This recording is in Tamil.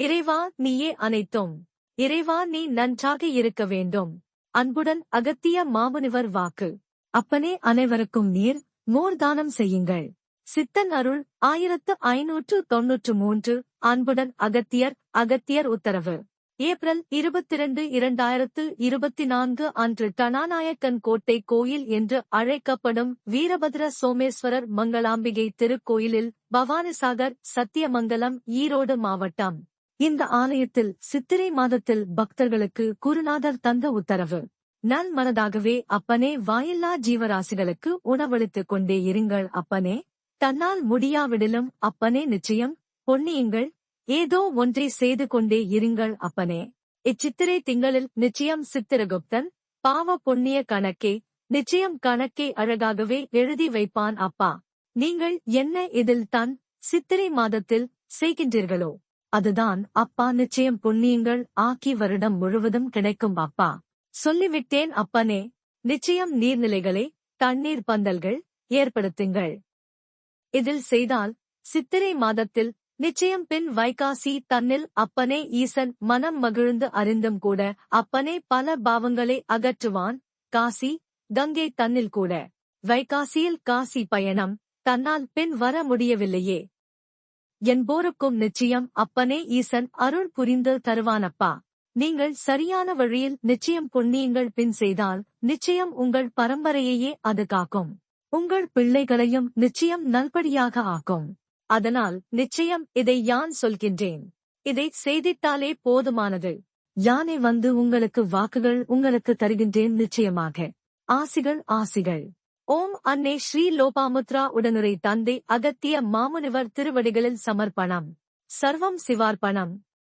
இறைவா நீயே அனைத்தும். இறைவா நீ நன்றாக இருக்க வேண்டும். அன்புடன் அகத்திய மாமுனிவர் வாக்கு. அப்பனே அனைவருக்கும் நீர் மோர் தானம் செய்யுங்கள். சித்தன் அருள் 1593. அன்புடன் அகத்தியர். அகத்தியர் உத்தரவு. ஏப்ரல் 22, 2024 அன்று கணாநாயக்கன் கோட்டை கோயில் என்று அழைக்கப்படும் வீரபத்ர சோமேஸ்வரர் மங்களாம்பிகை திருக்கோயிலில் பவானிசாகர் சத்தியமங்கலம் ஈரோடு மாவட்டம். இந்த ஆலயத்தில் சித்திரை மாதத்தில் பக்தர்களுக்கு குருநாதர் தந்த உத்தரவு. நல் மனதாகவே அப்பனே வாயில்லா ஜீவராசிகளுக்கு உணவளித்துக் கொண்டே இருங்கள் அப்பனே. தன்னால் முடியாவிடிலும் அப்பனே நிச்சயம் பொன்னியுங்கள். ஏதோ ஒன்றை செய்து கொண்டே இருங்கள் அப்பனே. இச்சித்திரை திங்களில் நிச்சயம் சித்திரகுப்தன் பாவ பொன்னிய கணக்கே நிச்சயம் கணக்கே அழகாகவே எழுதி வைப்பான் அப்பா. நீங்கள் என்ன இதில் தான் சித்திரை மாதத்தில் செய்கின்றீர்களோ அதுதான் அப்பா நிச்சயம் புண்ணியங்கள் ஆக்கி வருடம் முழுவதும் கிடைக்கும் அப்பா. சொல்லிவிட்டேன் அப்பனே. நிச்சயம் நீர்நிலைகளை தண்ணீர் பந்தல்கள் ஏற்படுத்துங்கள். இதில் செய்தால் சித்திரை மாதத்தில் நிச்சயம் பின் வைகாசி தன்னில் அப்பனே ஈசன் மனம் மகிழ்ந்து அறிந்தும் கூட அப்பனே பல பாவங்களை அகற்றுவான். காசி கங்கை தன்னில் கூட. வைகாசியில் காசி பயணம் தன்னால் பின் வர முடியவில்லையே என்போருக்கும் நிச்சயம் அப்பனே ஈசன் அருள் புரிந்து தருவானப்பா. நீங்கள் சரியான வழியில் நிச்சயம் புண்ணியங்கள் பின் செய்தால் நிச்சயம் உங்கள் பரம்பரையையே அது காக்கும். உங்கள் பிள்ளைகளையும் நிச்சயம் நல்படியாக ஆக்கும். அதனால் நிச்சயம் இதை யான் சொல்கின்றேன். இதை செய்திட்டாலே போதுமானது. யானே வந்து உங்களுக்கு வாக்குகள் உங்களுக்கு தருகின்றேன் நிச்சயமாக. ஆசிகள் ஆசிகள். ஓம் அன்னை ஸ்ரீ லோபாமுத்ரா உடனுரை தந்தை அகத்திய மாமுனிவர் திருவடிகளில் சமர்ப்பணம். சர்வம் சிவார்ப்பணம்.